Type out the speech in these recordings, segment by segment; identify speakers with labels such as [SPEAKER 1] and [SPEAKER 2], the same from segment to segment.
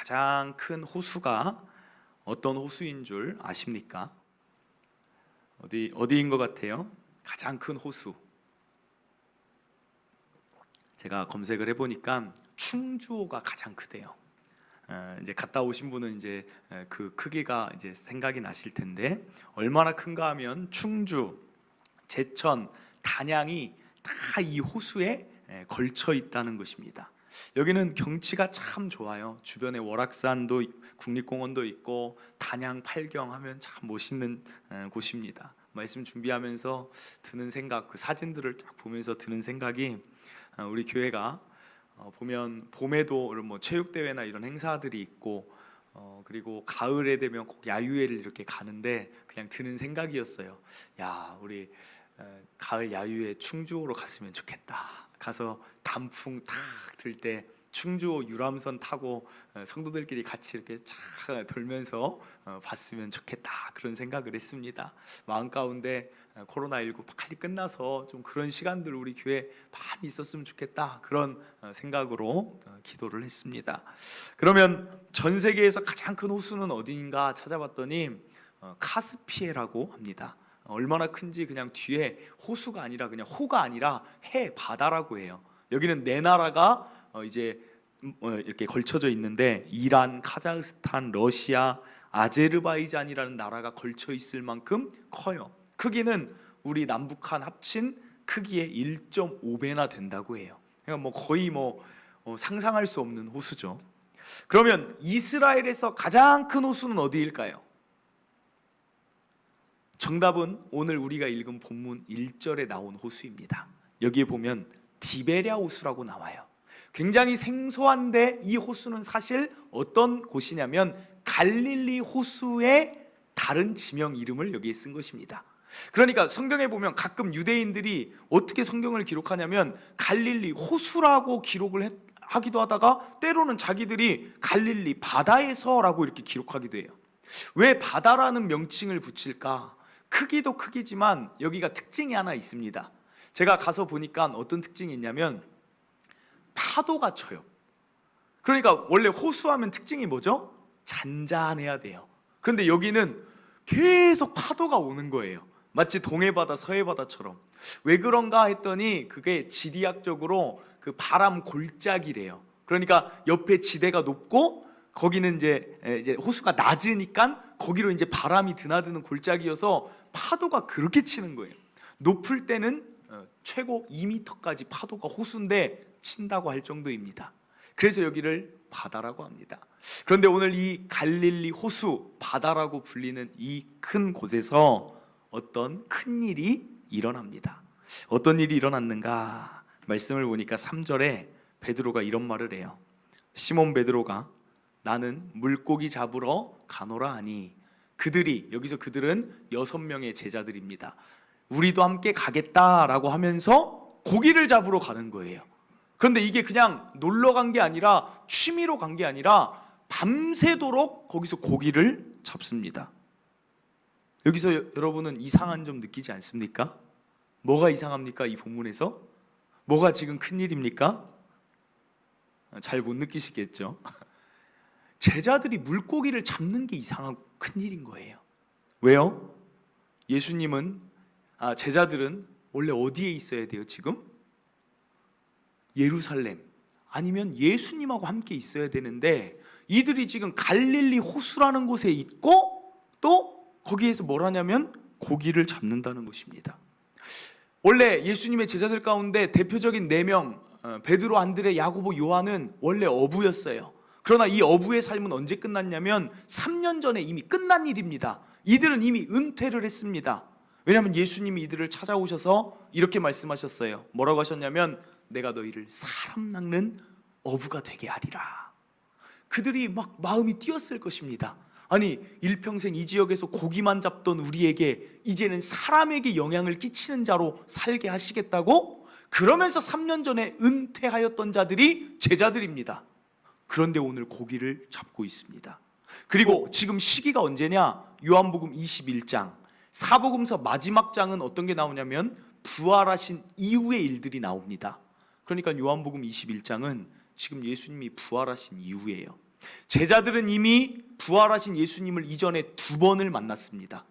[SPEAKER 1] 가장 큰 호수가 어떤 호수인 줄 아십니까? 어디인 것 같아요? 가장 큰 호수. 제가 검색을 해보니까 충주호가 가장 크대요. 이제 갔다 오신 분은 이제 그 크기가 이제 생각이 나실 텐데, 얼마나 큰가 하면 충주, 제천, 단양이 다 이 호수에 걸쳐 있다는 것입니다. 여기는 경치가 참 좋아요. 주변에 월악산도 국립공원도 있고 단양 팔경 하면 참 멋있는 곳입니다. 말씀 준비하면서 드는 생각, 그 사진들을 딱 보면서 드는 생각이, 우리 교회가 보면 봄에도 뭐 체육대회나 이런 행사들이 있고, 그리고 가을에 되면 꼭 야유회를 이렇게 가는데 그냥 드는 생각이었어요. 야, 우리 가을 야유회 충주호로 갔으면 좋겠다. 가서 단풍 탁 들 때 충주호 유람선 타고 성도들끼리 같이 이렇게 쫙 돌면서 봤으면 좋겠다, 그런 생각을 했습니다. 마음 가운데 코로나19 빨리 끝나서 좀 그런 시간들 우리 교회 많이 있었으면 좋겠다, 그런 생각으로 기도를 했습니다. 그러면 전 세계에서 가장 큰 호수는 어디인가 찾아봤더니 카스피해라고 합니다. 얼마나 큰지 그냥 뒤에 호수가 아니라 그냥 호가 아니라 해, 바다라고 해요. 여기는 네 나라가 이제 이렇게 걸쳐져 있는데, 이란, 카자흐스탄, 러시아, 아제르바이잔이라는 나라가 걸쳐 있을 만큼 커요. 크기는 우리 남북한 합친 크기의 1.5배나 된다고 해요. 그러니까 뭐 거의 상상할 수 없는 호수죠. 그러면 이스라엘에서 가장 큰 호수는 어디일까요? 정답은 오늘 우리가 읽은 본문 1절에 나온 호수입니다. 여기에 보면 디베랴 호수라고 나와요. 굉장히 생소한데 이 호수는 사실 어떤 곳이냐면 갈릴리 호수의 다른 지명 이름을 여기에 쓴 것입니다. 그러니까 성경에 보면 가끔 유대인들이 어떻게 성경을 기록하냐면 갈릴리 호수라고 기록을 하기도 하다가, 때로는 자기들이 갈릴리 바다에서라고 이렇게 기록하기도 해요. 왜 바다라는 명칭을 붙일까? 크기도 크기지만 여기가 특징이 하나 있습니다. 제가 가서 보니까 어떤 특징이 있냐면 파도가 쳐요. 그러니까 원래 호수하면 특징이 뭐죠? 잔잔해야 돼요. 그런데 여기는 계속 파도가 오는 거예요. 마치 동해바다, 서해바다처럼. 왜 그런가 했더니 그게 지리학적으로 그 바람 골짜기래요. 그러니까 옆에 지대가 높고 거기는 이제 호수가 낮으니까 거기로 이제 바람이 드나드는 골짜기여서 파도가 그렇게 치는 거예요. 높을 때는 최고 2m까지 파도가 호수인데 친다고 할 정도입니다. 그래서 여기를 바다라고 합니다. 그런데 오늘 이 갈릴리 호수, 바다라고 불리는 이 큰 곳에서 어떤 큰 일이 일어납니다. 어떤 일이 일어났는가? 말씀을 보니까 3절에 베드로가 이런 말을 해요. 시몬 베드로가 나는 물고기 잡으러 가노라 하니, 여기서 그들은 6명의 제자들입니다. 우리도 함께 가겠다라고 하면서 고기를 잡으러 가는 거예요. 그런데 이게 그냥 놀러 간 게 아니라, 취미로 간 게 아니라 밤새도록 거기서 고기를 잡습니다. 여기서 여러분은 이상한 점 느끼지 않습니까? 뭐가 이상합니까? 이 본문에서 뭐가 지금 큰일입니까? 잘 못 느끼시겠죠? 제자들이 물고기를 잡는 게 이상하고 큰일인 거예요. 왜요? 제자들은 원래 어디에 있어야 돼요? 지금? 예루살렘, 아니면 예수님하고 함께 있어야 되는데, 이들이 지금 갈릴리 호수라는 곳에 있고 또 거기에서 뭘 하냐면 고기를 잡는다는 것입니다. 원래 예수님의 제자들 가운데 대표적인 4명, 베드로, 안드레, 야고보, 요한은 원래 어부였어요. 그러나 이 어부의 삶은 언제 끝났냐면 3년 전에 이미 끝난 일입니다. 이들은 이미 은퇴를 했습니다. 왜냐하면 예수님이 이들을 찾아오셔서 이렇게 말씀하셨어요. 뭐라고 하셨냐면 내가 너희를 사람 낚는 어부가 되게 하리라. 그들이 막 마음이 뛰었을 것입니다. 아니, 일평생 이 지역에서 고기만 잡던 우리에게 이제는 사람에게 영향을 끼치는 자로 살게 하시겠다고? 그러면서 3년 전에 은퇴하였던 자들이 제자들입니다. 그런데 오늘 고기를 잡고 있습니다. 그리고 지금 시기가 언제냐? 요한복음 21장, 사복음서 마지막 장은 어떤 게 나오냐면 부활하신 이후의 일들이 나옵니다. 그러니까 요한복음 21장은 지금 예수님이 부활하신 이후예요. 제자들은 이미 부활하신 예수님을 이전에 2번을 만났습니다.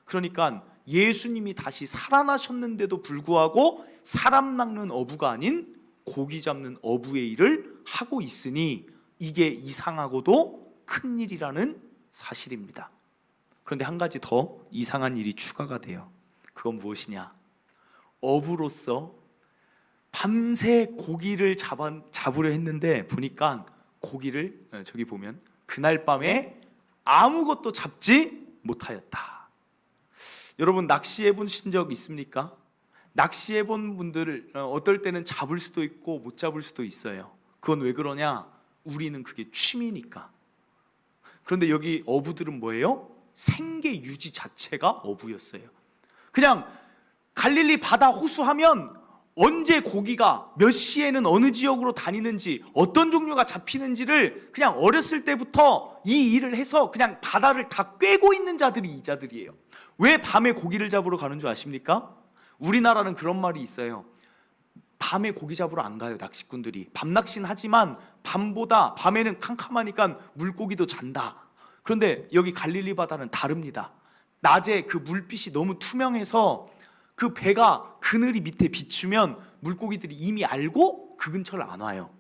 [SPEAKER 1] 그러니까 예수님이 다시 살아나셨는데도 불구하고 사람 낚는 어부가 아닌 고기 잡는 어부의 일을 하고 있으니 이게 이상하고도 큰일이라는 사실입니다. 그런데 한 가지 더 이상한 일이 추가가 돼요. 그건 무엇이냐? 어부로서 밤새 고기를 잡으려 했는데 보니까 고기를 저기 보면 그날 밤에 아무것도 잡지 못하였다. 여러분 낚시해 보신 적 있습니까? 낚시해 본 분들 어떨 때는 잡을 수도 있고 못 잡을 수도 있어요. 그건 왜 그러냐? 우리는 그게 취미니까. 그런데 여기 어부들은 뭐예요? 생계 유지 자체가 어부였어요. 그냥 갈릴리 바다 호수하면 언제 고기가 몇 시에는 어느 지역으로 다니는지 어떤 종류가 잡히는지를 그냥 어렸을 때부터 이 일을 해서 그냥 바다를 다 꿰고 있는 자들이 이 자들이에요. 왜 밤에 고기를 잡으러 가는 줄 아십니까? 우리나라는 그런 말이 있어요. 밤에 고기 잡으러 안 가요, 낚시꾼들이. 밤낚시는 하지만 밤에는 캄캄하니까 물고기도 잔다. 그런데 여기 갈릴리 바다는 다릅니다. 낮에 그 물빛이 너무 투명해서 그 배가 그늘이 밑에 비추면 물고기들이 이미 알고 그 근처를 안 와요.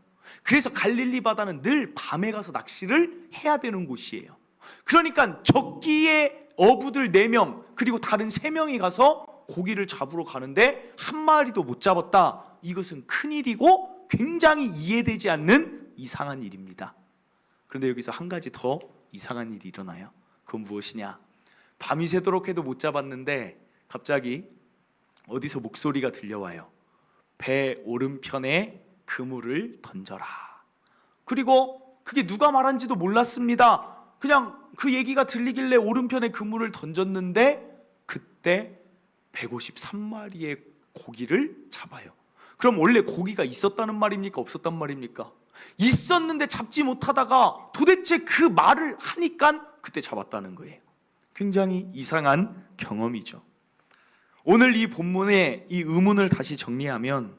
[SPEAKER 1] 그래서 갈릴리 바다는 늘 밤에 가서 낚시를 해야 되는 곳이에요. 그러니까 적기에 어부들 4명 그리고 다른 3명이 가서 고기를 잡으러 가는데 한 마리도 못 잡았다. 이것은 큰일이고 굉장히 이해되지 않는 이상한 일입니다. 그런데 여기서 한 가지 더 이상한 일이 일어나요. 그건 무엇이냐? 밤이 새도록 해도 못 잡았는데 갑자기 어디서 목소리가 들려와요. 배 오른편에 그물을 던져라. 그리고 그게 누가 말한지도 몰랐습니다. 그냥 그 얘기가 들리길래 오른편에 그물을 던졌는데 그때 153마리의 고기를 잡아요. 그럼 원래 고기가 있었다는 말입니까? 없었단 말입니까? 있었는데 잡지 못하다가 도대체 그 말을 하니까 그때 잡았다는 거예요. 굉장히 이상한 경험이죠. 오늘 이 본문의 이 의문을 다시 정리하면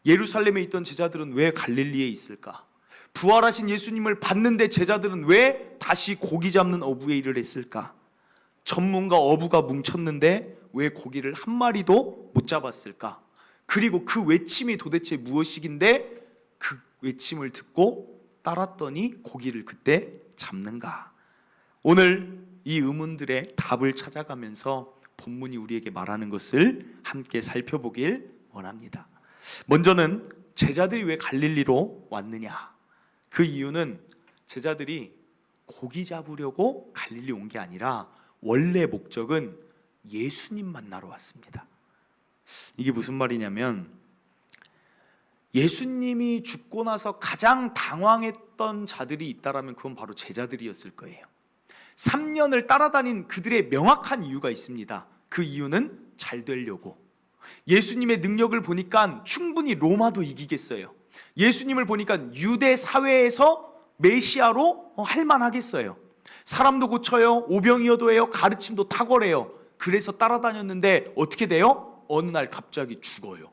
[SPEAKER 1] 예루살렘에 있던 제자들은 왜 갈릴리에 있을까? 부활하신 예수님을 봤는데 제자들은 왜 다시 고기 잡는 어부의 일을 했을까? 전문가 어부가 뭉쳤는데 왜 고기를 한 마리도 못 잡았을까? 그리고 그 외침이 도대체 무엇이긴데 그 외침을 듣고 따랐더니 고기를 그때 잡는가? 오늘 이 의문들의 답을 찾아가면서 본문이 우리에게 말하는 것을 함께 살펴보길 원합니다. 먼저는 제자들이 왜 갈릴리로 왔느냐? 그 이유는 제자들이 고기 잡으려고 갈릴리 온 게 아니라 원래 목적은 예수님 만나러 왔습니다. 이게 무슨 말이냐면 예수님이 죽고 나서 가장 당황했던 자들이 있다라면 그건 바로 제자들이었을 거예요. 3년을 따라다닌 그들의 명확한 이유가 있습니다. 그 이유는 잘 되려고. 예수님의 능력을 보니까 충분히 로마도 이기겠어요. 예수님을 보니까 유대 사회에서 메시아로 할만하겠어요. 사람도 고쳐요. 오병이어도 해요. 가르침도 탁월해요. 그래서 따라다녔는데 어떻게 돼요? 어느 날 갑자기 죽어요.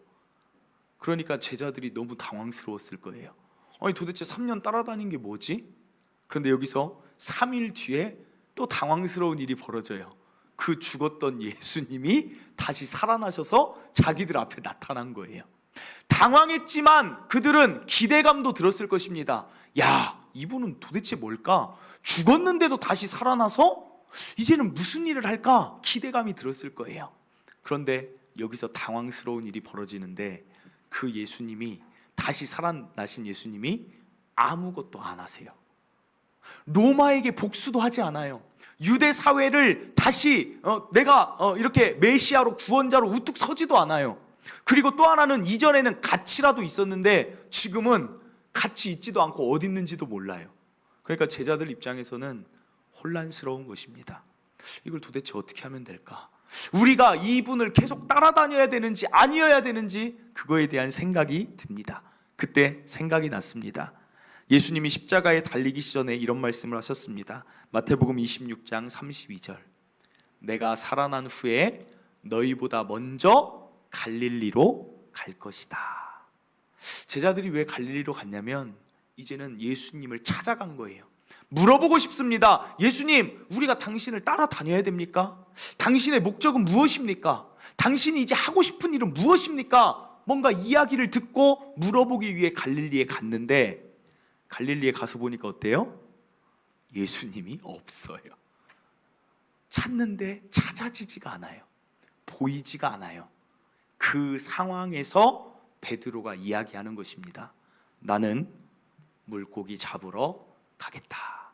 [SPEAKER 1] 그러니까 제자들이 너무 당황스러웠을 거예요. 아니 도대체 3년 따라다닌 게 뭐지? 그런데 여기서 3일 뒤에 또 당황스러운 일이 벌어져요. 그 죽었던 예수님이 다시 살아나셔서 자기들 앞에 나타난 거예요. 당황했지만 그들은 기대감도 들었을 것입니다. 야, 이분은 도대체 뭘까? 죽었는데도 다시 살아나서 이제는 무슨 일을 할까? 기대감이 들었을 거예요. 그런데 여기서 당황스러운 일이 벌어지는데 그 예수님이, 다시 살아나신 예수님이 아무것도 안 하세요. 로마에게 복수도 하지 않아요. 유대 사회를 다시 내가 이렇게 메시아로 구원자로 우뚝 서지도 않아요. 그리고 또 하나는 이전에는 같이라도 있었는데 지금은 같이 있지도 않고 어디 있는지도 몰라요. 그러니까 제자들 입장에서는 혼란스러운 것입니다. 이걸 도대체 어떻게 하면 될까? 우리가 이분을 계속 따라다녀야 되는지 아니어야 되는지 그거에 대한 생각이 듭니다. 그때 생각이 났습니다. 예수님이 십자가에 달리기 전에 이런 말씀을 하셨습니다. 마태복음 26장 32절. 내가 살아난 후에 너희보다 먼저 갈릴리로 갈 것이다. 제자들이 왜 갈릴리로 갔냐면 이제는 예수님을 찾아간 거예요. 물어보고 싶습니다. 예수님, 우리가 당신을 따라다녀야 됩니까? 당신의 목적은 무엇입니까? 당신이 이제 하고 싶은 일은 무엇입니까? 뭔가 이야기를 듣고 물어보기 위해 갈릴리에 갔는데, 갈릴리에 가서 보니까 어때요? 예수님이 없어요. 찾는데 찾아지지가 않아요. 보이지가 않아요. 그 상황에서 베드로가 이야기하는 것입니다. 나는 물고기 잡으러 가겠다.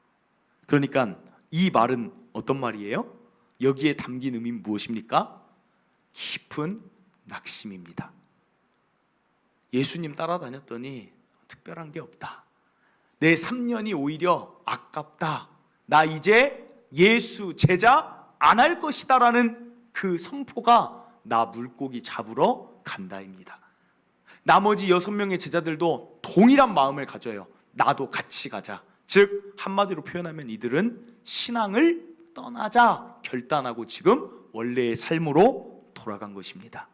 [SPEAKER 1] 그러니까 이 말은 어떤 말이에요? 여기에 담긴 의미는 무엇입니까? 깊은 낙심입니다. 예수님 따라다녔더니 특별한 게 없다. 내 3년이 오히려 아깝다. 나 이제 예수 제자 안 할 것이다 라는 그 선포가 나 물고기 잡으러 간다입니다. 나머지 6명의 제자들도 동일한 마음을 가져요. 나도 같이 가자. 즉 한마디로 표현하면 이들은 신앙을 떠나자 결단하고 지금 원래의 삶으로 돌아간 것입니다.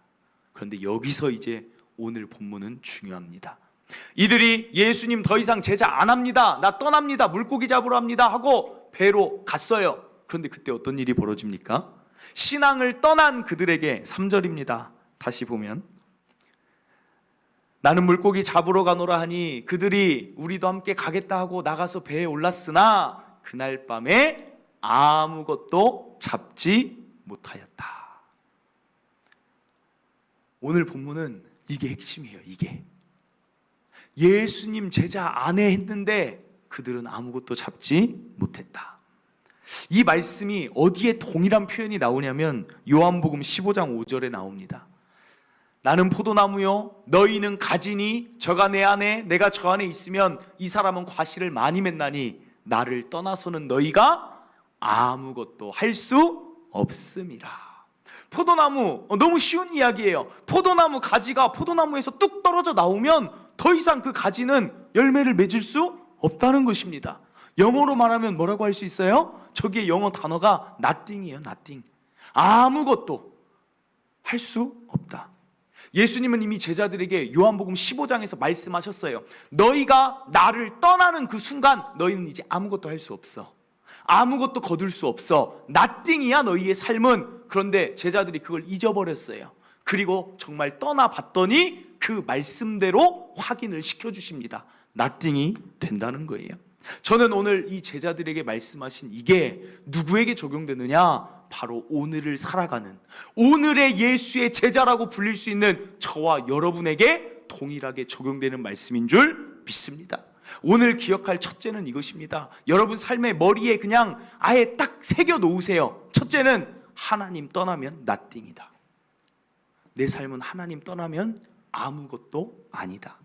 [SPEAKER 1] 그런데 여기서 이제 오늘 본문은 중요합니다. 이들이 예수님 더 이상 제자 안 합니다. 나 떠납니다. 물고기 잡으러 합니다 하고 배로 갔어요. 그런데 그때 어떤 일이 벌어집니까? 신앙을 떠난 그들에게 3절입니다. 다시 보면 나는 물고기 잡으러 가노라 하니 그들이 우리도 함께 가겠다 하고 나가서 배에 올랐으나 그날 밤에 아무것도 잡지 못하였다. 오늘 본문은 이게 핵심이에요. 이게 예수님 제자 안에 했는데 그들은 아무것도 잡지 못했다. 이 말씀이 어디에 동일한 표현이 나오냐면 요한복음 15장 5절에 나옵니다. 나는 포도나무요 너희는 가지니 저가 내 안에 내가 저 안에 있으면 이 사람은 과실을 많이 맺나니 나를 떠나서는 너희가 아무것도 할 수 없음이라. 포도나무 너무 쉬운 이야기예요. 포도나무 가지가 포도나무에서 뚝 떨어져 나오면 더 이상 그 가지는 열매를 맺을 수 없다는 것입니다. 영어로 말하면 뭐라고 할 수 있어요? 저기에 영어 단어가 nothing이에요. nothing. 아무것도 할 수 없다. 예수님은 이미 제자들에게 요한복음 15장에서 말씀하셨어요. 너희가 나를 떠나는 그 순간 너희는 이제 아무것도 할 수 없어. 아무것도 거둘 수 없어. nothing이야 너희의 삶은. 그런데 제자들이 그걸 잊어버렸어요. 그리고 정말 떠나봤더니 그 말씀대로 확인을 시켜주십니다. nothing이 된다는 거예요. 저는 오늘 이 제자들에게 말씀하신 이게 누구에게 적용되느냐? 바로 오늘을 살아가는 오늘의 예수의 제자라고 불릴 수 있는 저와 여러분에게 동일하게 적용되는 말씀인 줄 믿습니다. 오늘 기억할 첫째는 이것입니다. 여러분 삶의 머리에 그냥 아예 딱 새겨 놓으세요. 첫째는 하나님 떠나면 nothing이다. 내 삶은 하나님 떠나면 아무것도 아니다.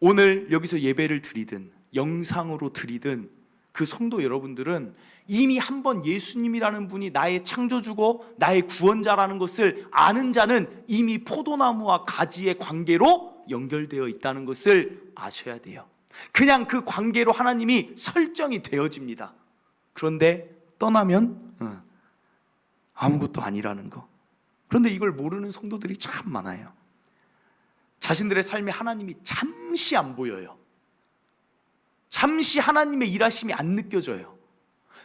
[SPEAKER 1] 오늘 여기서 예배를 드리든 영상으로 드리든 그 성도 여러분들은 이미 한번 예수님이라는 분이 나의 창조주고 나의 구원자라는 것을 아는 자는 이미 포도나무와 가지의 관계로 연결되어 있다는 것을 아셔야 돼요. 그냥 그 관계로 하나님이 설정이 되어집니다. 그런데 떠나면 아무것도 아니라는 거. 그런데 이걸 모르는 성도들이 참 많아요. 자신들의 삶에 하나님이 잠시 안 보여요. 잠시 하나님의 일하심이 안 느껴져요.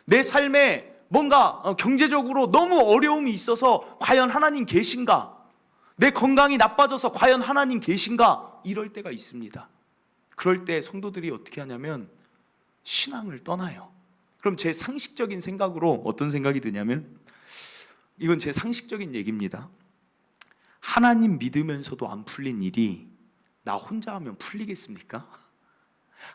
[SPEAKER 1] 내 삶에 뭔가 경제적으로 너무 어려움이 있어서 과연 하나님 계신가? 내 건강이 나빠져서 과연 하나님 계신가? 이럴 때가 있습니다. 그럴 때 성도들이 어떻게 하냐면 신앙을 떠나요. 그럼 제 상식적인 생각으로 어떤 생각이 드냐면 이건 제 상식적인 얘기입니다. 하나님 믿으면서도 안 풀린 일이 나 혼자 하면 풀리겠습니까?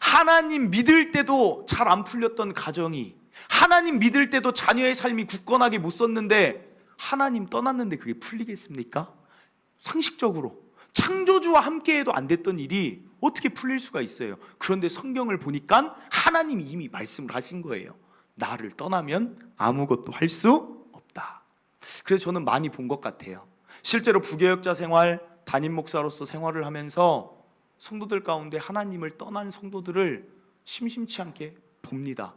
[SPEAKER 1] 하나님 믿을 때도 잘 안 풀렸던 가정이, 하나님 믿을 때도 자녀의 삶이 굳건하게 못 섰는데 하나님 떠났는데 그게 풀리겠습니까? 상식적으로 창조주와 함께해도 안 됐던 일이 어떻게 풀릴 수가 있어요? 그런데 성경을 보니까 하나님이 이미 말씀을 하신 거예요. 나를 떠나면 아무것도 할 수 없다. 그래서 저는 많이 본 것 같아요. 실제로 부교역자 생활, 담임 목사로서 생활을 하면서 성도들 가운데 하나님을 떠난 성도들을 심심치 않게 봅니다.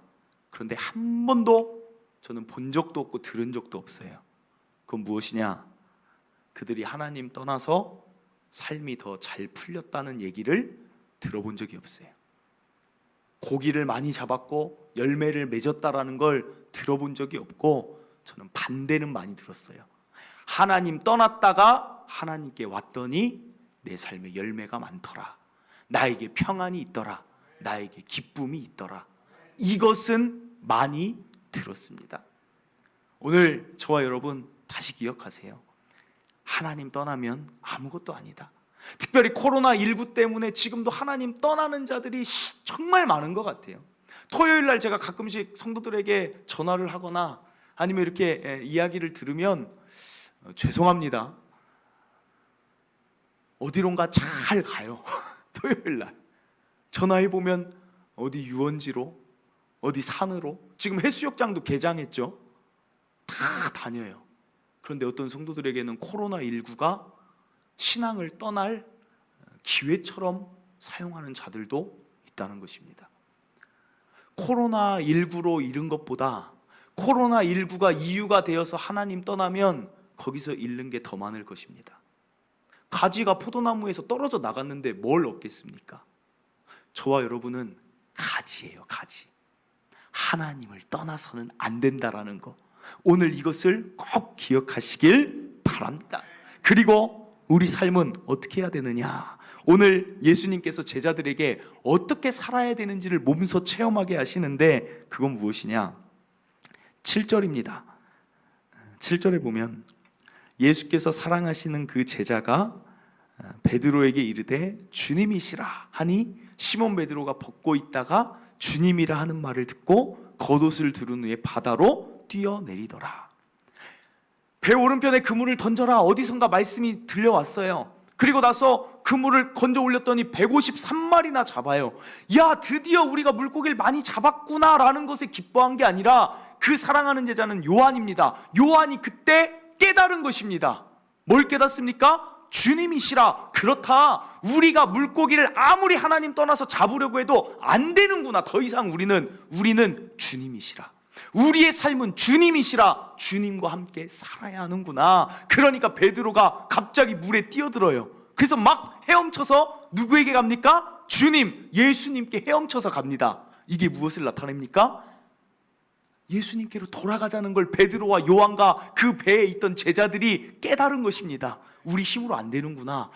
[SPEAKER 1] 그런데 한 번도 저는 본 적도 없고 들은 적도 없어요. 그건 무엇이냐? 그들이 하나님 떠나서 삶이 더 잘 풀렸다는 얘기를 들어본 적이 없어요. 고기를 많이 잡았고 열매를 맺었다라는 걸 들어본 적이 없고, 저는 반대는 많이 들었어요. 하나님 떠났다가 하나님께 왔더니 내 삶에 열매가 많더라, 나에게 평안이 있더라, 나에게 기쁨이 있더라. 이것은 많이 들었습니다. 오늘 저와 여러분 다시 기억하세요. 하나님 떠나면 아무것도 아니다. 특별히 코로나19 때문에 지금도 하나님 떠나는 자들이 정말 많은 것 같아요. 토요일날 제가 가끔씩 성도들에게 전화를 하거나 아니면 이렇게 이야기를 들으면 죄송합니다, 어디론가 잘 가요. 토요일날 전화해보면 어디 유원지로, 어디 산으로, 지금 해수욕장도 개장했죠. 다 다녀요. 그런데 어떤 성도들에게는 코로나19가 신앙을 떠날 기회처럼 사용하는 자들도 있다는 것입니다. 코로나19로 잃은 것보다 코로나19가 이유가 되어서 하나님 떠나면 거기서 잃는 게 더 많을 것입니다. 가지가 포도나무에서 떨어져 나갔는데 뭘 얻겠습니까? 저와 여러분은 가지예요, 가지. 하나님을 떠나서는 안 된다라는 거, 오늘 이것을 꼭 기억하시길 바랍니다. 그리고 우리 삶은 어떻게 해야 되느냐, 오늘 예수님께서 제자들에게 어떻게 살아야 되는지를 몸소 체험하게 하시는데, 그건 무엇이냐? 7절입니다. 7절에 보면 예수께서 사랑하시는 그 제자가 베드로에게 이르되 주님이시라 하니, 시몬 베드로가 벗고 있다가 주님이라 하는 말을 듣고 겉옷을 두른 후에 바다로 뛰어내리더라. 배 오른편에 그물을 던져라, 어디선가 말씀이 들려왔어요. 그리고 나서 그물을 건져 올렸더니 153마리나 잡아요. 야, 드디어 우리가 물고기를 많이 잡았구나 라는 것에 기뻐한 게 아니라, 그 사랑하는 제자는 요한입니다. 요한이 그때 깨달은 것입니다. 뭘 깨닫습니까? 주님이시라. 그렇다, 우리가 물고기를 아무리 하나님 떠나서 잡으려고 해도 안 되는구나. 더 이상 우리는 주님이시라. 우리의 삶은 주님이시라. 주님과 함께 살아야 하는구나. 그러니까 베드로가 갑자기 물에 뛰어들어요. 그래서 막 헤엄쳐서 누구에게 갑니까? 주님, 예수님께 헤엄쳐서 갑니다. 이게 무엇을 나타냅니까? 예수님께로 돌아가자는 걸 베드로와 요한과 그 배에 있던 제자들이 깨달은 것입니다. 우리 힘으로 안 되는구나.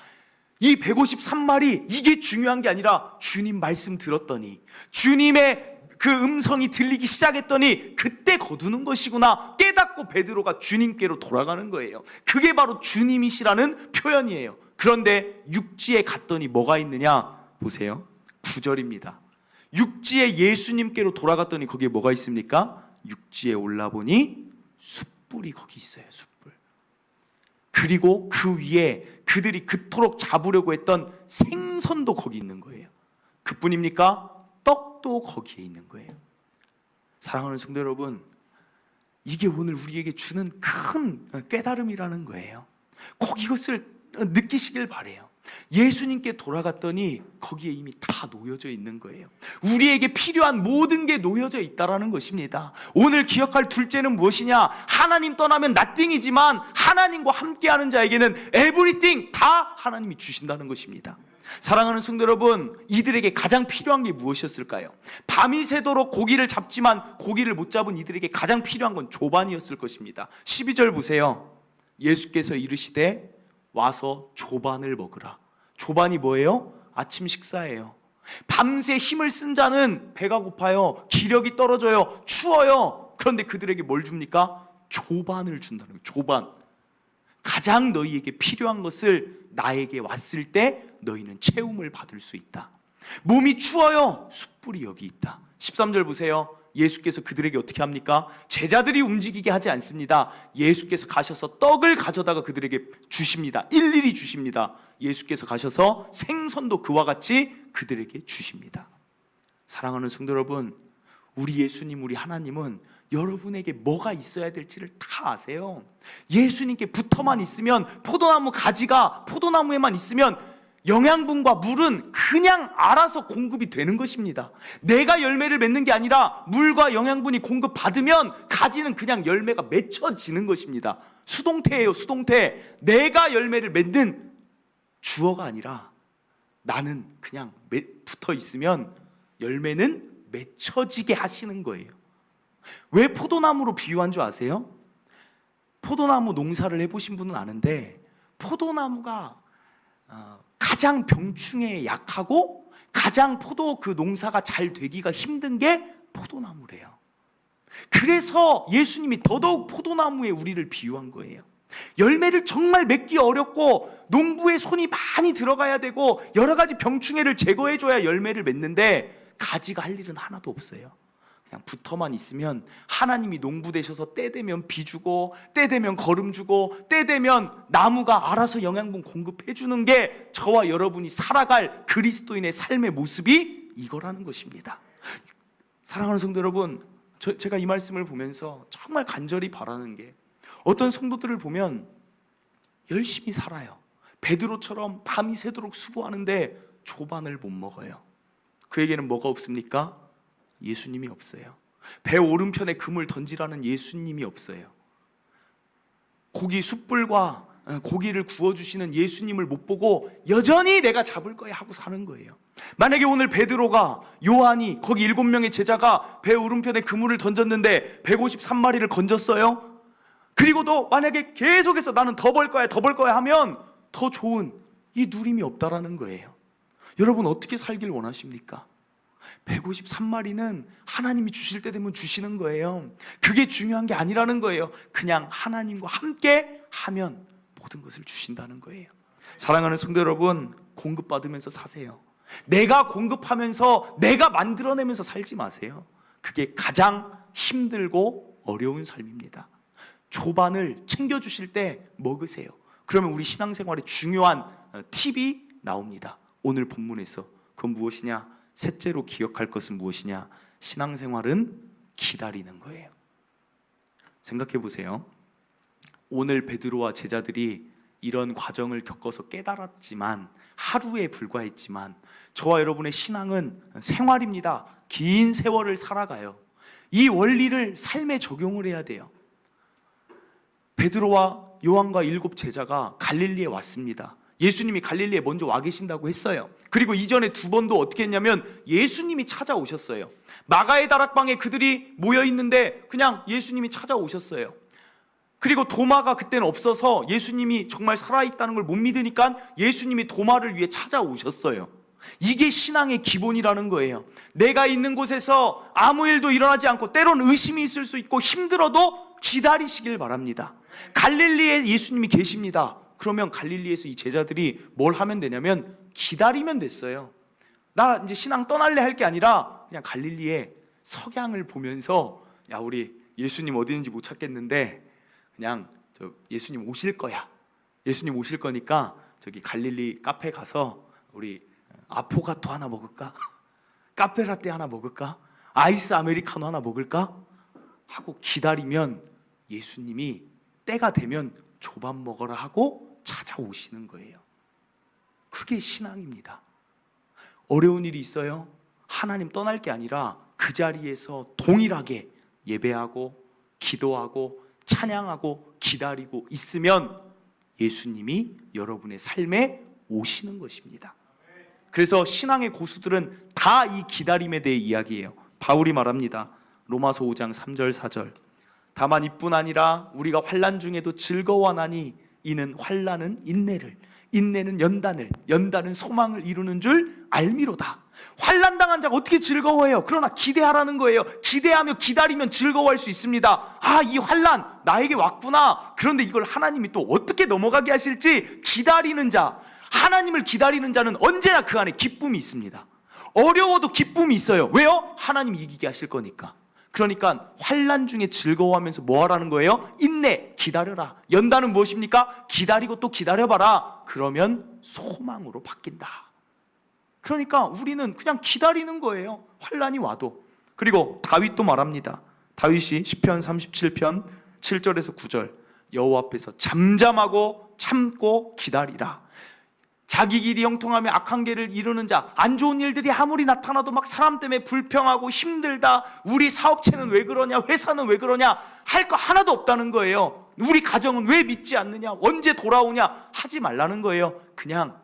[SPEAKER 1] 이 153마리, 이게 중요한 게 아니라 주님 말씀 들었더니, 주님의 그 음성이 들리기 시작했더니 그때 거두는 것이구나 깨닫고 베드로가 주님께로 돌아가는 거예요. 그게 바로 주님이시라는 표현이에요. 그런데 육지에 갔더니 뭐가 있느냐 보세요. 9절입니다. 육지에 예수님께로 돌아갔더니 거기에 뭐가 있습니까? 육지에 올라보니 숯불이 거기 있어요. 숯불. 그리고 그 위에 그들이 그토록 잡으려고 했던 생선도 거기 있는 거예요. 그뿐입니까? 떡도 거기에 있는 거예요. 사랑하는 성도 여러분, 이게 오늘 우리에게 주는 큰 깨달음이라는 거예요. 꼭 이것을 느끼시길 바래요. 예수님께 돌아갔더니 거기에 이미 다 놓여져 있는 거예요. 우리에게 필요한 모든 게 놓여져 있다라는 것입니다. 오늘 기억할 둘째는 무엇이냐? 하나님 떠나면 nothing이지만 하나님과 함께하는 자에게는 everything, 다 하나님이 주신다는 것입니다. 사랑하는 성도 여러분, 이들에게 가장 필요한 게 무엇이었을까요? 밤이 새도록 고기를 잡지만 고기를 못 잡은 이들에게 가장 필요한 건 조반이었을 것입니다. 12절 보세요. 예수께서 이르시되 와서 조반을 먹으라. 조반이 뭐예요? 아침 식사예요. 밤새 힘을 쓴 자는 배가 고파요, 기력이 떨어져요, 추워요. 그런데 그들에게 뭘 줍니까? 조반을 준다는 거예요. 조반. 가장 너희에게 필요한 것을 나에게 왔을 때 너희는 채움을 받을 수 있다. 몸이 추워요, 숯불이 여기 있다. 13절 보세요. 예수께서 그들에게 어떻게 합니까? 제자들이 움직이게 하지 않습니다. 예수께서 가셔서 떡을 가져다가 그들에게 주십니다. 일일이 주십니다. 예수께서 가셔서 생선도 그와 같이 그들에게 주십니다. 사랑하는 성도 여러분, 우리 예수님, 우리 하나님은 여러분에게 뭐가 있어야 될지를 다 아세요. 예수님께 붙어만 있으면, 포도나무 가지가 포도나무에만 있으면 영양분과 물은 그냥 알아서 공급이 되는 것입니다. 내가 열매를 맺는 게 아니라 물과 영양분이 공급받으면 가지는 그냥 열매가 맺혀지는 것입니다. 수동태예요, 수동태. 내가 열매를 맺는 주어가 아니라 나는 그냥 붙어 있으면 열매는 맺혀지게 하시는 거예요. 왜 포도나무로 비유한 줄 아세요? 포도나무 농사를 해보신 분은 아는데 포도나무가 가장 병충해에 약하고 가장 포도 그 농사가 잘 되기가 힘든 게 포도나무래요. 그래서 예수님이 더더욱 포도나무에 우리를 비유한 거예요. 열매를 정말 맺기 어렵고 농부의 손이 많이 들어가야 되고 여러 가지 병충해를 제거해줘야 열매를 맺는데 가지가 할 일은 하나도 없어요. 그냥 붙어만 있으면 하나님이 농부 되셔서 때 되면 비 주고 때 되면 거름 주고 때 되면 나무가 알아서 영양분 공급해 주는 게 저와 여러분이 살아갈 그리스도인의 삶의 모습이 이거라는 것입니다. 사랑하는 성도 여러분, 제가 이 말씀을 보면서 정말 간절히 바라는 게 어떤 성도들을 보면 열심히 살아요. 베드로처럼 밤이 새도록 수고하는데 조반을 못 먹어요. 그에게는 뭐가 없습니까? 예수님이 없어요. 배 오른편에 금을 던지라는 예수님이 없어요. 고기 숯불과 고기를 구워주시는 예수님을 못 보고 여전히 내가 잡을 거야 하고 사는 거예요. 만약에 오늘 베드로가 요한이 거기 7명의 제자가 배 오른편에 그물을 던졌는데 153마리를 건졌어요. 그리고도 만약에 계속해서 나는 더 벌 거야 하면 더 좋은 이 누림이 없다라는 거예요. 여러분 어떻게 살길 원하십니까? 153마리는 하나님이 주실 때 되면 주시는 거예요. 그게 중요한 게 아니라는 거예요. 그냥 하나님과 함께 하면 모든 것을 주신다는 거예요. 사랑하는 성도 여러분, 공급받으면서 사세요. 내가 공급하면서 내가 만들어내면서 살지 마세요. 그게 가장 힘들고 어려운 삶입니다. 조반을 챙겨주실 때 먹으세요. 그러면 우리 신앙생활에 중요한 팁이 나옵니다. 오늘 본문에서 그건 무엇이냐? 셋째로 기억할 것은 무엇이냐? 신앙생활은 기다리는 거예요. 생각해 보세요. 오늘 베드로와 제자들이 이런 과정을 겪어서 깨달았지만 하루에 불과했지만 저와 여러분의 신앙은 생활입니다. 긴 세월을 살아가요. 이 원리를 삶에 적용을 해야 돼요. 베드로와 요한과 7 제자가 갈릴리에 왔습니다. 예수님이 갈릴리에 먼저 와 계신다고 했어요. 그리고 이전에 2번도 어떻게 했냐면 예수님이 찾아오셨어요. 마가의 다락방에 그들이 모여 있는데 그냥 예수님이 찾아오셨어요. 그리고 도마가 그때는 없어서 예수님이 정말 살아있다는 걸 못 믿으니까 예수님이 도마를 위해 찾아오셨어요. 이게 신앙의 기본이라는 거예요. 내가 있는 곳에서 아무 일도 일어나지 않고 때론 의심이 있을 수 있고 힘들어도 기다리시길 바랍니다. 갈릴리에 예수님이 계십니다. 그러면 갈릴리에서 이 제자들이 뭘 하면 되냐면 기다리면 됐어요. 나 이제 신앙 떠날래 할 게 아니라 그냥 갈릴리에 석양을 보면서 야 우리 예수님 어디 있는지 못 찾겠는데 그냥 예수님 오실 거야. 예수님 오실 거니까 저기 갈릴리 카페 가서 우리 아포가토 하나 먹을까? 카페라떼 하나 먹을까? 아이스 아메리카노 하나 먹을까? 하고 기다리면 예수님이 때가 되면 조반 먹어라 하고 찾아오시는 거예요. 그게 신앙입니다. 어려운 일이 있어요? 하나님 떠날 게 아니라 그 자리에서 동일하게 예배하고 기도하고 찬양하고 기다리고 있으면 예수님이 여러분의 삶에 오시는 것입니다. 그래서 신앙의 고수들은 다 이 기다림에 대해 이야기해요. 바울이 말합니다. 로마서 5장 3절 4절. 다만 이뿐 아니라 우리가 환난 중에도 즐거워하나니 이는 환난은 인내를, 인내는 연단을, 연단은 소망을 이루는 줄 알미로다. 환난 당한 자가 어떻게 즐거워해요? 그러나 기대하라는 거예요. 기대하며 기다리면 즐거워할 수 있습니다. 아, 이 환난 나에게 왔구나. 그런데 이걸 하나님이 또 어떻게 넘어가게 하실지 기다리는 자, 하나님을 기다리는 자는 언제나 그 안에 기쁨이 있습니다. 어려워도 기쁨이 있어요. 왜요? 하나님이 이기게 하실 거니까. 그러니까 환난 중에 즐거워하면서 뭐 하라는 거예요? 인내, 기다려라. 연단은 무엇입니까? 기다리고 또 기다려봐라. 그러면 소망으로 바뀐다. 그러니까 우리는 그냥 기다리는 거예요. 환난이 와도. 그리고 다윗도 말합니다. 다윗이 시편 37편 7절에서 9절. 여호와 앞에서 잠잠하고 참고 기다리라. 자기 길이 형통하며 악한 길을 이루는 자, 안 좋은 일들이 아무리 나타나도 막 사람 때문에 불평하고 힘들다, 우리 사업체는 왜 그러냐, 회사는 왜 그러냐, 할 거 하나도 없다는 거예요. 우리 가정은 왜 믿지 않느냐, 언제 돌아오냐 하지 말라는 거예요. 그냥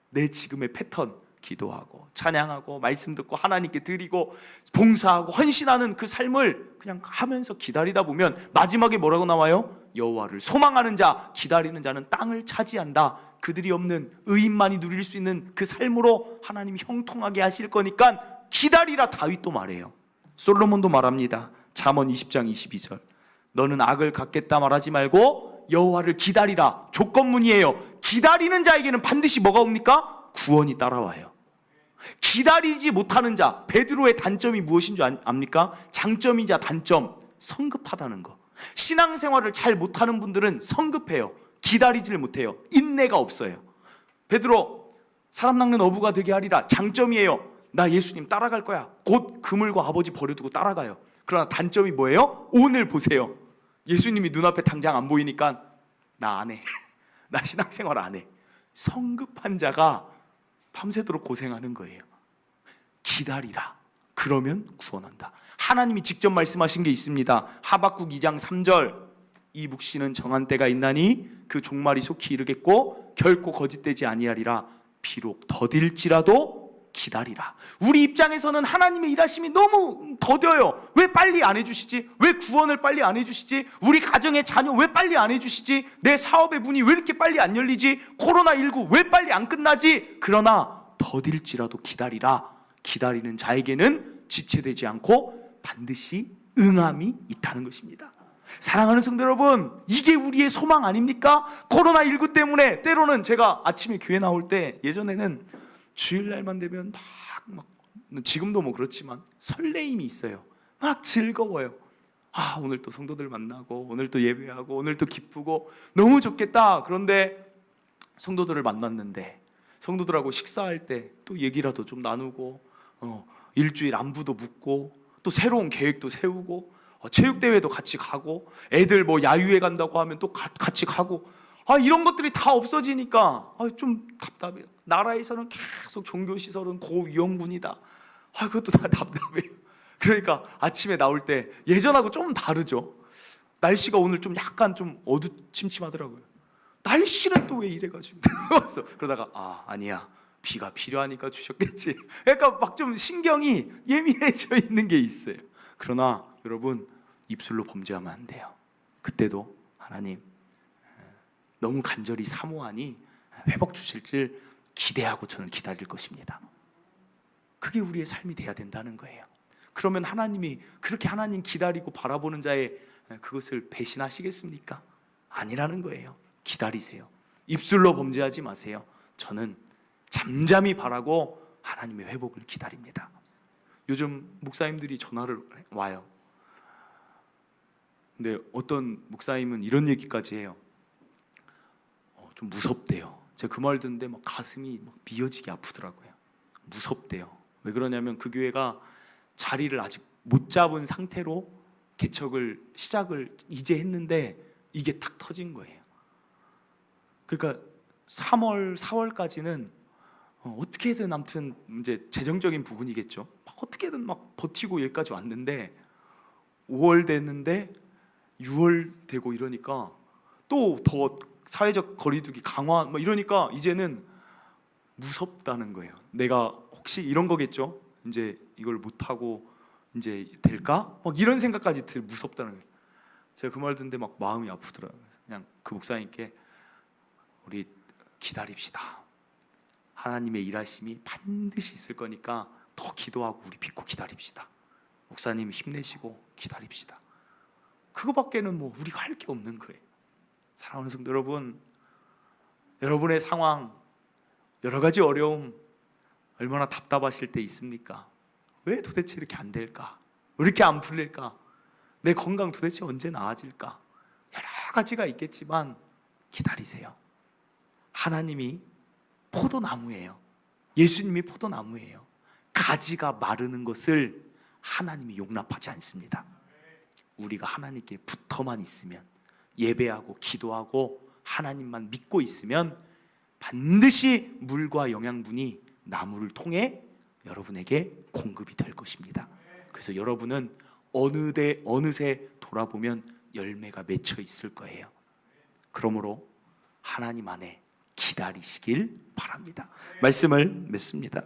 [SPEAKER 1] 내 지금의 패턴 기도하고 찬양하고 말씀 듣고 하나님께 드리고 봉사하고 헌신하는 그 삶을 그냥 하면서 기다리다 보면 마지막에 뭐라고 나와요? 여호와를 소망하는 자, 기다리는 자는 땅을 차지한다. 그들이 없는 의인만이 누릴 수 있는 그 삶으로 하나님이 형통하게 하실 거니까 기다리라. 다윗도 말해요. 솔로몬도 말합니다. 잠언 20장 22절. 너는 악을 갖겠다 말하지 말고 여호와를 기다리라. 조건문이에요. 기다리는 자에게는 반드시 뭐가 옵니까? 구원이 따라와요. 기다리지 못하는 자, 베드로의 단점이 무엇인 줄 압니까? 장점이자 단점, 성급하다는 거. 신앙생활을 잘 못하는 분들은 성급해요. 기다리지를 못해요. 인내가 없어요. 베드로, 사람 낚는 어부가 되게 하리라. 장점이에요. 나 예수님 따라갈 거야. 곧 그물과 아버지 버려두고 따라가요. 그러나 단점이 뭐예요? 오늘 보세요. 예수님이 눈앞에 당장 안 보이니까 나 안 해. 나 신앙생활 안 해. 성급한 자가 밤새도록 고생하는 거예요. 기다리라. 그러면 구원한다. 하나님이 직접 말씀하신 게 있습니다. 하박국 2장 3절. 이 묵시는 정한 때가 있나니 그 종말이 속히 이르겠고 결코 거짓되지 아니하리라. 비록 더딜지라도 기다리라. 우리 입장에서는 하나님의 일하심이 너무 더뎌요. 왜 빨리 안 해주시지? 왜 구원을 빨리 안 해주시지? 우리 가정의 자녀 왜 빨리 안 해주시지? 내 사업의 문이 왜 이렇게 빨리 안 열리지? 코로나19 왜 빨리 안 끝나지? 그러나 더딜지라도 기다리라. 기다리는 자에게는 지체되지 않고 반드시 응함이 있다는 것입니다. 사랑하는 성도 여러분, 이게 우리의 소망 아닙니까? 코로나19 때문에 때로는 제가 아침에 교회 나올 때 예전에는 주일날만 되면 막 지금도 뭐 그렇지만 설레임이 있어요. 막 즐거워요. 아, 오늘 또 성도들 만나고 오늘 또 예배하고 오늘 또 기쁘고 너무 좋겠다. 그런데 성도들을 만났는데 성도들하고 식사할 때 또 얘기라도 좀 나누고 일주일 안부도 묻고 또 새로운 계획도 세우고 체육대회도 같이 가고 애들 뭐 야유회 간다고 하면 또 같이 가고 이런 것들이 다 없어지니까 좀 답답해요. 나라에서는 계속 종교시설은 고위험군이다. 그것도 다 답답해요. 그러니까 아침에 나올 때 예전하고 좀 다르죠. 날씨가 오늘 좀 약간 좀 어두침침하더라고요. 날씨는 또 왜 이래가지고 그러다가 아니야, 비가 필요하니까 주셨겠지. 그러니까 막 좀 신경이 예민해져 있는 게 있어요. 그러나 여러분, 입술로 범죄하면 안 돼요. 그때도 하나님 너무 간절히 사모하니 회복 주실 줄 기대하고 저는 기다릴 것입니다. 그게 우리의 삶이 돼야 된다는 거예요. 그러면 하나님이 그렇게 하나님 기다리고 바라보는 자의 그것을 배신하시겠습니까? 아니라는 거예요. 기다리세요. 입술로 범죄하지 마세요. 저는 잠잠히 바라고 하나님의 회복을 기다립니다. 요즘 목사님들이 전화를 와요. 근데 어떤 목사님은 이런 얘기까지 해요. 좀 무섭대요. 제가 그 말 듣는데 막 가슴이 막 미어지게 아프더라고요. 무섭대요. 왜 그러냐면 그 교회가 자리를 아직 못 잡은 상태로 개척을 시작을 이제 했는데 이게 탁 터진 거예요. 그러니까 3월, 4월까지는 어떻게든 아무튼 이제 재정적인 부분이겠죠. 막 어떻게든 막 버티고 여기까지 왔는데 5월 됐는데 6월 되고 이러니까 또 더 사회적 거리두기 강화 뭐 이러니까 이제는 무섭다는 거예요. 내가 혹시 이런 거겠죠. 이제 이걸 못 하고 이제 될까? 막 이런 생각까지 무섭다는 거예요. 제가 그 말 듣는데 막 마음이 아프더라고요. 그냥 그 목사님께 우리 기다립시다. 하나님의 일하심이 반드시 있을 거니까 더 기도하고 우리 믿고 기다립시다. 목사님 힘내시고 기다립시다. 그거밖에는 뭐 우리가 할 게 없는 거예요. 사랑하는 성도 여러분, 여러분의 상황, 여러 가지 어려움 얼마나 답답하실 때 있습니까? 왜 도대체 이렇게 안 될까? 왜 이렇게 안 풀릴까? 내 건강 도대체 언제 나아질까? 여러 가지가 있겠지만 기다리세요. 하나님이 포도나무예요. 예수님이 포도나무예요. 가지가 마르는 것을 하나님이 용납하지 않습니다. 우리가 하나님께 붙어만 있으면, 예배하고 기도하고 하나님만 믿고 있으면 반드시 물과 영양분이 나무를 통해 여러분에게 공급이 될 것입니다. 그래서 여러분은 어느새 돌아보면 열매가 맺혀 있을 거예요. 그러므로 하나님 안에 기다리시길 바랍니다. 말씀을 맺습니다.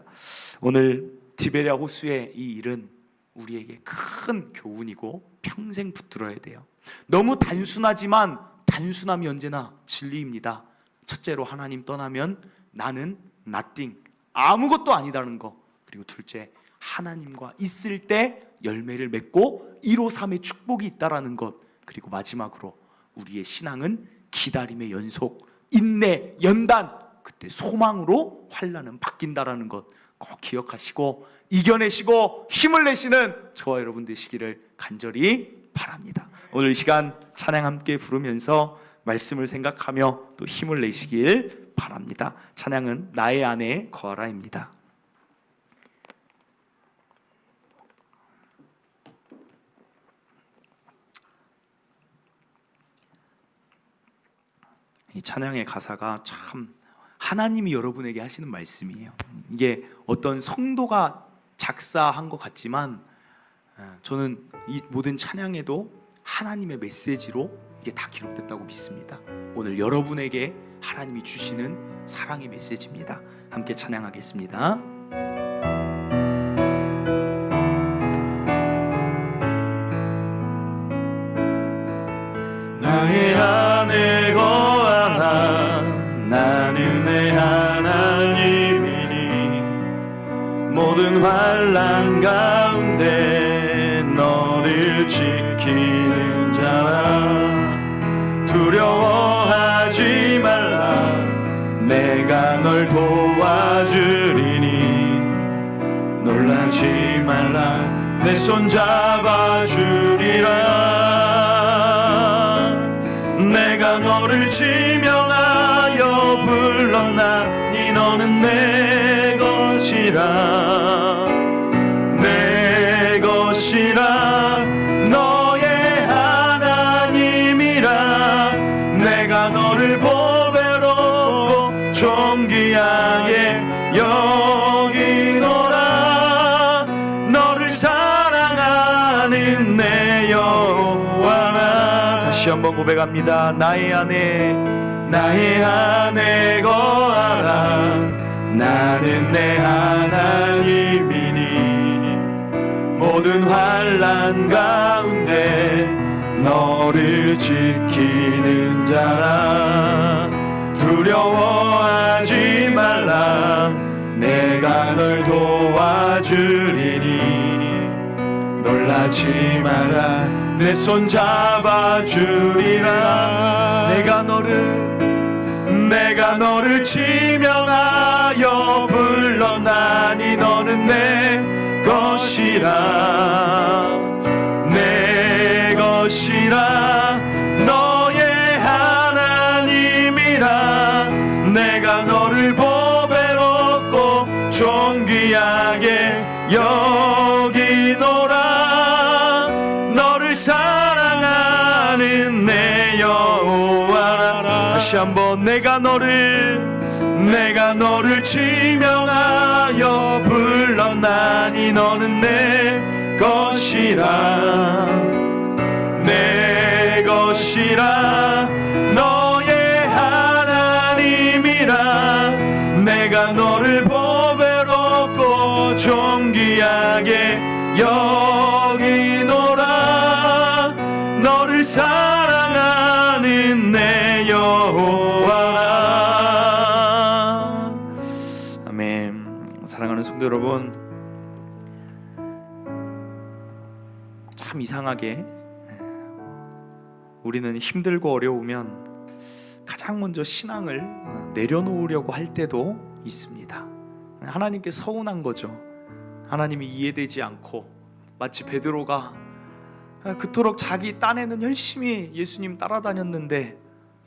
[SPEAKER 1] 오늘 디베랴 호수의 이 일은 우리에게 큰 교훈이고 평생 붙들어야 돼요. 너무 단순하지만 단순함이 언제나 진리입니다. 첫째로 하나님 떠나면 나는 nothing, 아무것도 아니다는 거. 그리고 둘째, 하나님과 있을 때 열매를 맺고 153의 축복이 있다라는 것. 그리고 마지막으로 우리의 신앙은 기다림의 연속, 인내, 연단, 그때 소망으로 환난은 바뀐다라는 것 꼭 기억하시고 이겨내시고 힘을 내시는 저와 여러분 되시기를 간절히 바랍니다. 오늘 이 시간 찬양 함께 부르면서 말씀을 생각하며 또 힘을 내시길 바랍니다. 찬양은 나의 안에 거하라입니다. 이 찬양의 가사가 참 하나님이 여러분에게 하시는 말씀이에요. 이게 어떤 성도가 작사한 것 같지만 저는 이 모든 찬양에도 하나님의 메시지로 이게 다 기록됐다고 믿습니다. 오늘 여러분에게 하나님이 주시는 사랑의 메시지입니다. 함께 찬양하겠습니다. 나의 안에 거하라. 나는 내 하나님이니 모든 환난 가운데 너를 지키는 자라. 두려워하지 말라. 내가 널 도와주리니 놀라지 말라. 내 손 잡아주리라. 내가 너를 지명하여 불렀나니 너는 내 것이라. 내 것이라. 너의 하나님이라. 내가 너를 보배롭고 존귀하게 여기노라. 너를 사랑하는 내 여호와라. 다시 한번 고백합니다. 나의 안에 거하라. 나는 내 하나님이니 모든 환난 가운데 너를 지키는 자라. 두려워하지 말라. 내가 널 도와주리니 놀라지 마라. 내 손 잡아주리라. 내가 너를 지명하여 불렀나니 너는 내 것이라. 내 것이라. 너의 하나님이라. 내가 너를 보배롭고 존귀하게 여기노라. 너를 사랑하는 내 여호와라. 다시 한번 내가 너를 지명하여 불렀나니 너는 내 것이라. 내 것이라. 너의 하나님이라. 내가 너를 보배롭고 존귀하게 여기노라. 너를 사랑하는 내 여호와라. 아멘. 사랑하는 성도 여러분, 참 이상하게 우리는 힘들고 어려우면 가장 먼저 신앙을 내려놓으려고 할 때도 있습니다. 하나님께 서운한 거죠. 하나님이 이해되지 않고, 마치 베드로가 그토록 자기 딴에는 열심히 예수님 따라다녔는데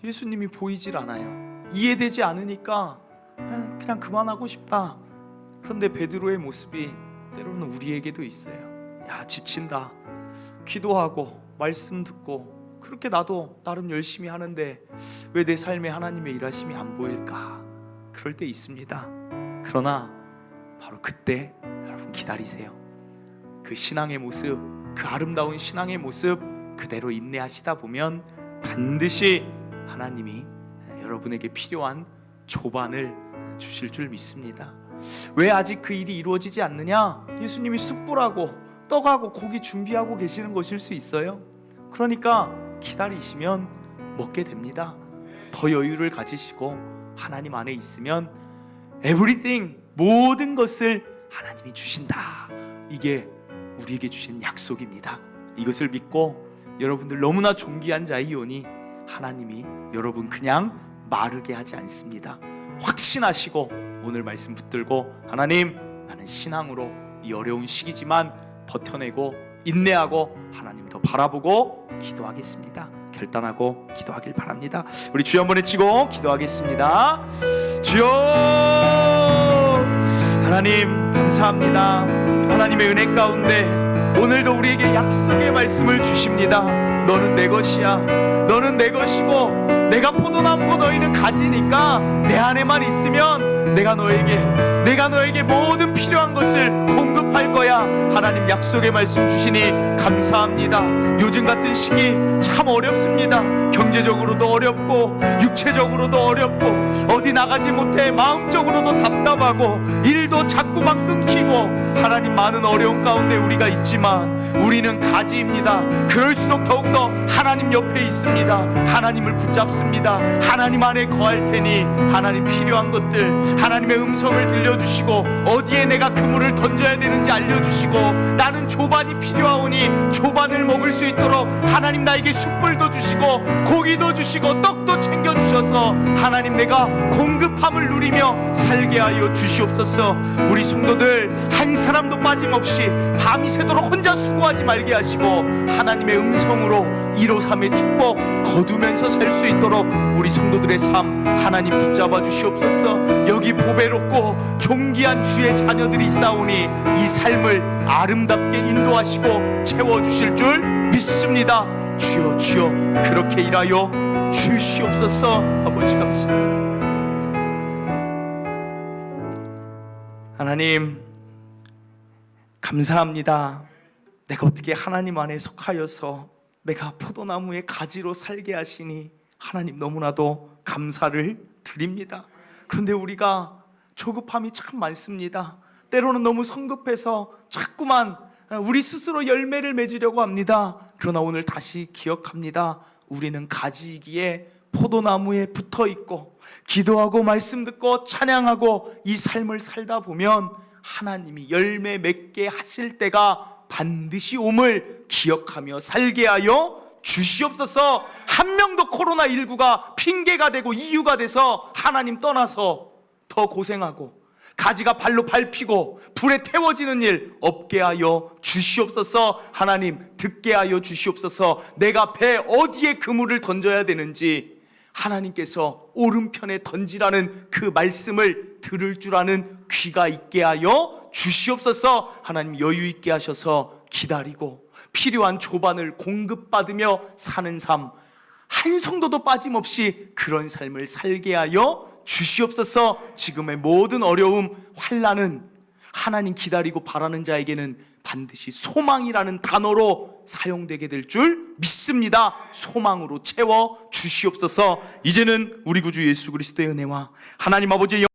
[SPEAKER 1] 예수님이 보이질 않아요. 이해되지 않으니까 그냥 그만하고 싶다. 그런데 베드로의 모습이 때로는 우리에게도 있어요. 야, 지친다. 기도하고 말씀 듣고 그렇게 나도 나름 열심히 하는데 왜 내 삶에 하나님의 일하심이 안 보일까? 그럴 때 있습니다. 그러나 바로 그때 여러분 기다리세요. 그 신앙의 모습, 그 아름다운 신앙의 모습 그대로 인내하시다 보면 반드시 하나님이 여러분에게 필요한 조반을 주실 줄 믿습니다. 왜 아직 그 일이 이루어지지 않느냐? 예수님이 숯불하고 떡하고 고기 준비하고 계시는 것일 수 있어요. 그러니까 기다리시면 먹게 됩니다. 더 여유를 가지시고 하나님 안에 있으면 everything, 모든 것을 하나님이 주신다. 이게 우리에게 주신 약속입니다. 이것을 믿고 여러분들 너무나 존귀한 자이오니 하나님이 여러분 그냥 마르게 하지 않습니다. 확신하시고 오늘 말씀 붙들고 하나님, 나는 신앙으로 이 어려운 시기지만 버텨내고 인내하고 하나님 더 바라보고 기도하겠습니다. 결단하고 기도하길 바랍니다. 우리 주여 한번 외치고 기도하겠습니다. 주여, 하나님 감사합니다. 하나님의 은혜 가운데 오늘도 우리에게 약속의 말씀을 주십니다. 너는 내 것이야. 너는 내 것이고 내가 포도나무고 너희는 가지니까 내 안에만 있으면 내가 너에게 모든 필요한 것을 공급할 거야. 하나님 약속의 말씀 주시니 감사합니다. 요즘 같은 시기 참 어렵습니다. 경제적으로도 어렵고 육체적으로도 어렵고 어디 나가지 못해 마음적으로도 답답하고 일도 자꾸만 끊기고 하나님 많은 어려운 가운데 우리가 있지만 우리는 가지입니다. 그럴수록 더욱더 하나님 옆에 있습니다. 하나님을 붙잡습니다. 하나님 안에 거할 테니 하나님 필요한 것들 하나님의 음성을 들려주시고 어디에 내가 그물을 던져야 되는지 알려주시고 나는 조반이 필요하오니 조반을 먹을 수 있도록 하나님 나에게 숯불도 주시고 고기도 주시고 떡도 챙겨주셔서 하나님 내가 공급함을 누리며 살게 하여 주시옵소서. 우리 성도들 한 사람도 빠짐없이 밤이 새도록 혼자 수고하지 말게 하시고 하나님의 음성으로 153의 축복 거두면서 살 수 있도록 우리 성도들의 삶 하나님 붙잡아 주시옵소서. 여기 보배롭고 존귀한 주의 자녀들이 싸우니 이 삶을 아름답게 인도하시고 채워주실 줄 믿습니다. 주여 주여 그렇게 일하여 주시옵소서. 아버지 감사합니다. 하나님 감사합니다. 내가 어떻게 하나님 안에 속하여서 내가 포도나무의 가지로 살게 하시니 하나님 너무나도 감사를 드립니다. 그런데 우리가 조급함이 참 많습니다. 때로는 너무 성급해서 자꾸만 우리 스스로 열매를 맺으려고 합니다. 그러나 오늘 다시 기억합니다. 우리는 가지이기에 포도나무에 붙어있고 기도하고 말씀 듣고 찬양하고 이 삶을 살다 보면 하나님이 열매 맺게 하실 때가 반드시 옴을 기억하며 살게 하여 주시옵소서. 한 명도 코로나19가 핑계가 되고 이유가 돼서 하나님 떠나서 더 고생하고 가지가 발로 밟히고 불에 태워지는 일 없게 하여 주시옵소서. 하나님 듣게 하여 주시옵소서. 내가 배 어디에 그물을 던져야 되는지 하나님께서 오른편에 던지라는 그 말씀을 들을 줄 아는 귀가 있게 하여 주시옵소서. 하나님 여유 있게 하셔서 기다리고 필요한 조반을 공급받으며 사는 삶 한 성도도 빠짐없이 그런 삶을 살게 하여 주시옵소서. 지금의 모든 어려움 환난은 하나님 기다리고 바라는 자에게는 반드시 소망이라는 단어로 사용되게 될 줄 믿습니다. 소망으로 채워 주시옵소서. 이제는 우리 구주 예수 그리스도의 은혜와 하나님 아버지의